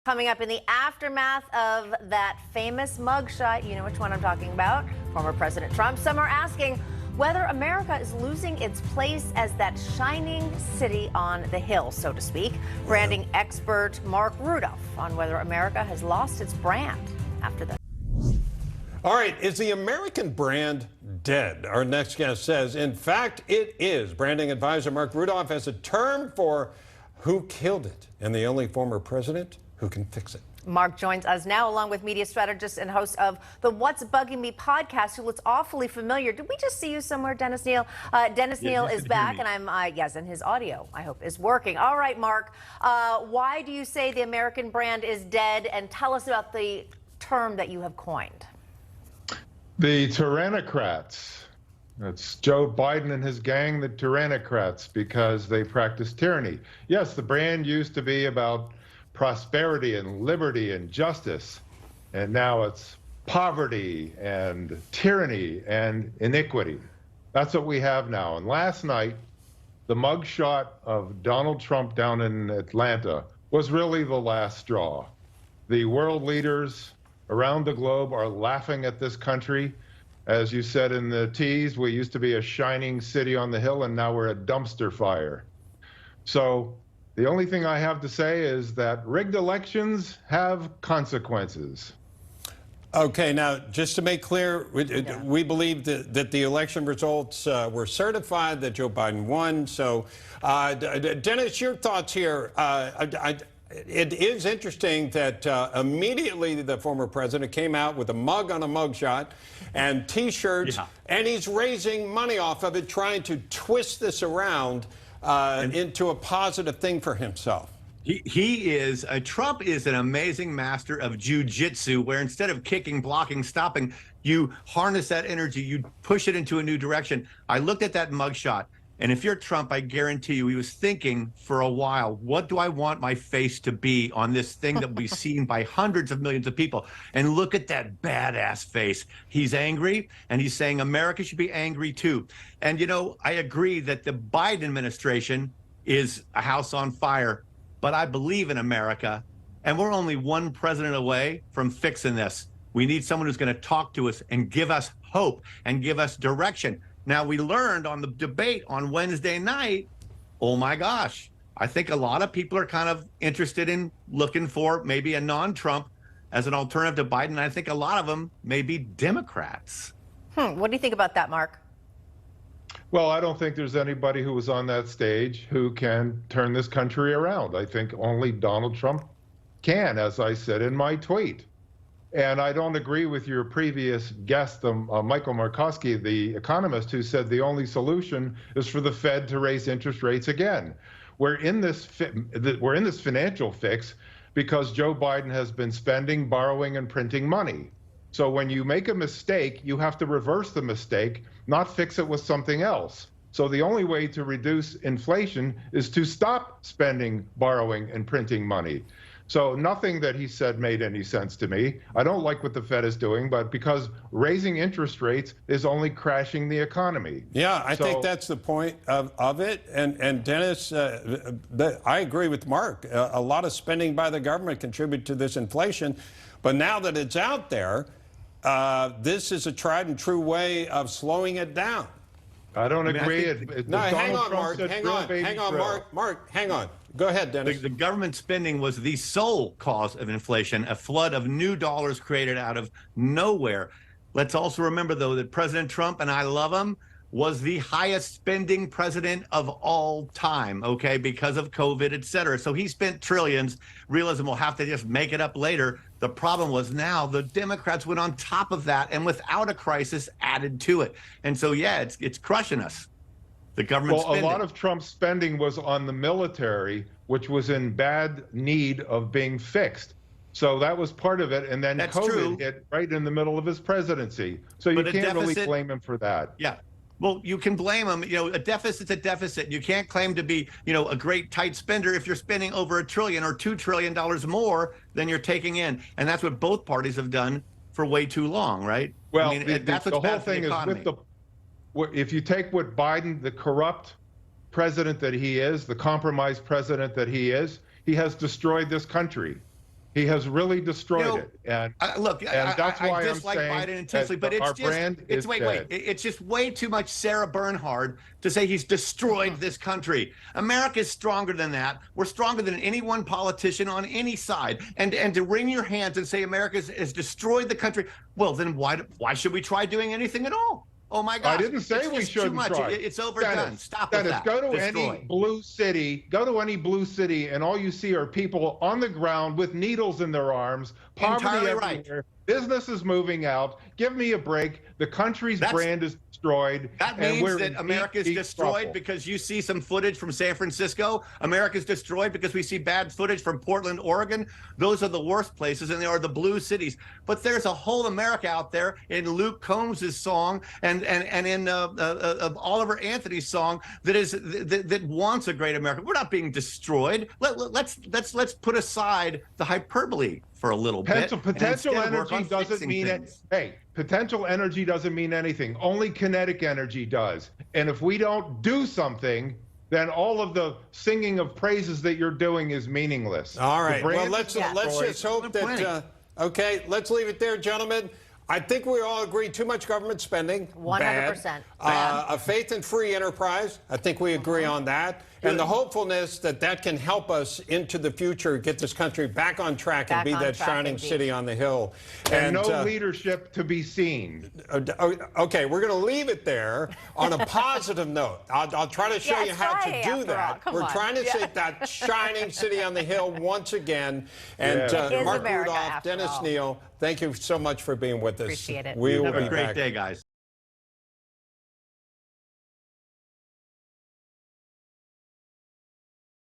Coming up in the aftermath of that famous mugshot, you know which one I'm talking about, former President Trump. Some are asking whether America is losing its place as that shining city on the hill, so to speak. Branding expert Marc Rudov on whether America has lost its brand after this. All right, is the American brand dead? Our next guest says, in fact, it is. Branding advisor Marc Rudov has a term for who killed it, and the only former president who can fix it. Marc joins us now along with media strategist and host of the What's Bugging Me podcast, who looks awfully familiar. Did we just see you somewhere, Dennis Neal? Dennis Neal is back, and and his audio, I hope, is working. All right, Marc, why do you say the American brand is dead? And tell us about the term that you have coined. The tyrannocrats. That's Joe Biden and his gang, the tyrannocrats, because they practice tyranny. Yes, the brand used to be about prosperity and liberty and justice, and now it's poverty and tyranny and iniquity. That's what we have now. And last night, the mugshot of Donald Trump down in Atlanta was really the last straw. The world leaders around the globe are laughing at this country. As you said in the tease, we used to be a shining city on the hill, and now we're a dumpster fire. So the only thing I have to say is that rigged elections have consequences. Okay, now, just to make clear, we believe that the election results were certified, that Joe Biden won. So, Dennis, your thoughts here. It is interesting that immediately the former president came out with a mug on a mugshot and T-shirts, and he's raising money off of it, trying to twist this around into a positive thing for himself. Trump is an amazing master of jujitsu, where instead of kicking, blocking, stopping, you harness that energy, you push it into a new direction. I looked at that mugshot, and if you're Trump, I guarantee you he was thinking for a while, what do I want my face to be on this thing that will be seen by hundreds of millions of people? And look at that badass face. He's angry, and he's saying America should be angry too. And, you know, I agree that the Biden administration is a house on fire, but I believe in America, and we're only one president away from fixing this. We need someone who's going to talk to us and give us hope and give us direction. Now, we learned on the debate on Wednesday night, oh my gosh, I think a lot of people are kind of interested in looking for maybe a non-Trump as an alternative to Biden. I think a lot of them may be Democrats. What do you think about that, Marc? Well, I don't think there's anybody who was on that stage who can turn this country around. I think only Donald Trump can, as I said in my tweet. And I don't agree with your previous guest, Michael Markowski, the economist, who said the only solution is for the Fed to raise interest rates again. We're in this financial fix because Joe Biden has been spending, borrowing, and printing money. So when you make a mistake, you have to reverse the mistake, not fix it with something else. So the only way to reduce inflation is to stop spending, borrowing, and printing money. So nothing that he said made any sense to me. I don't like what the Fed is doing, but because raising interest rates is only crashing the economy. Yeah, I think that's the point of it. And Dennis, I agree with Marc. A lot of spending by the government contribute to this inflation. But now that it's out there, this is a tried and true way of slowing it down. I don't agree. Hang on, Marc. Hang on, Marc, hang on. Go ahead, Dennis. The government spending was the sole cause of inflation, a flood of new dollars created out of nowhere. Let's also remember, though, that President Trump, and I love him, was the highest spending president of all time, okay, because of COVID, et cetera. So he spent trillions. Realism will have to just make it up later. The problem was now the Democrats went on top of that and without a crisis added to it. And so, yeah, it's crushing us. The government spending. A lot of Trump's spending was on the military, which was in bad need of being fixed. So that was part of it. And then COVID hit right in the middle of his presidency. So you can't really blame him for that. Yeah. Well, you can blame him. You know, a deficit's a deficit. You can't claim to be, you know, a great tight spender if you're spending over $1 trillion or $2 trillion more than you're taking in. And that's what both parties have done for way too long, right? Well, the whole thing is if you take what Biden, the corrupt president that he is, the compromised president that he is, he has destroyed this country. He has really destroyed it, and look, that's why I I'm dislike saying Biden intensely, that but our brand is dead. it's just way too much Sarah Bernhard to say he's destroyed this country. America is stronger than that. We're stronger than any one politician on any side. And to wring your hands and say America has destroyed the country, well, then why should we try doing anything at all? Oh my God! I didn't say we shouldn't try. It's overdone. Dennis, Stop with that. Go to any blue city. Go to any blue city, and all you see are people on the ground with needles in their arms. Poverty everywhere. Right. Business is moving out. Give me a break. The country's brand is destroyed. That means that America is destroyed because you see some footage from San Francisco. America is destroyed because we see bad footage from Portland, Oregon. Those are the worst places, and they are the blue cities. But there's a whole America out there in Luke Combs' song and in Oliver Anthony's song that wants a great America. We're not being destroyed. Let's put aside the hyperbole for a little bit. Potential energy doesn't mean it. Hey, potential energy doesn't mean anything. Only kinetic energy does. And if we don't do something, then all of the singing of praises that you're doing is meaningless. All right. Well, let's just hope that. Okay, let's leave it there, gentlemen. I think we all agree too much government spending. 100%. A faith and free enterprise. I think we agree on that. And the hopefulness that can help us into the future, get this country back on track and be that shining city on the hill. And no leadership to be seen. Okay, we're going to leave it there on a positive note. I'll try to show you how to do that. We're trying to see that shining city on the hill once again. And Marc Rudolph, Dennis Neal, thank you so much for being with us. Appreciate it. We will Have be a great back. day, guys.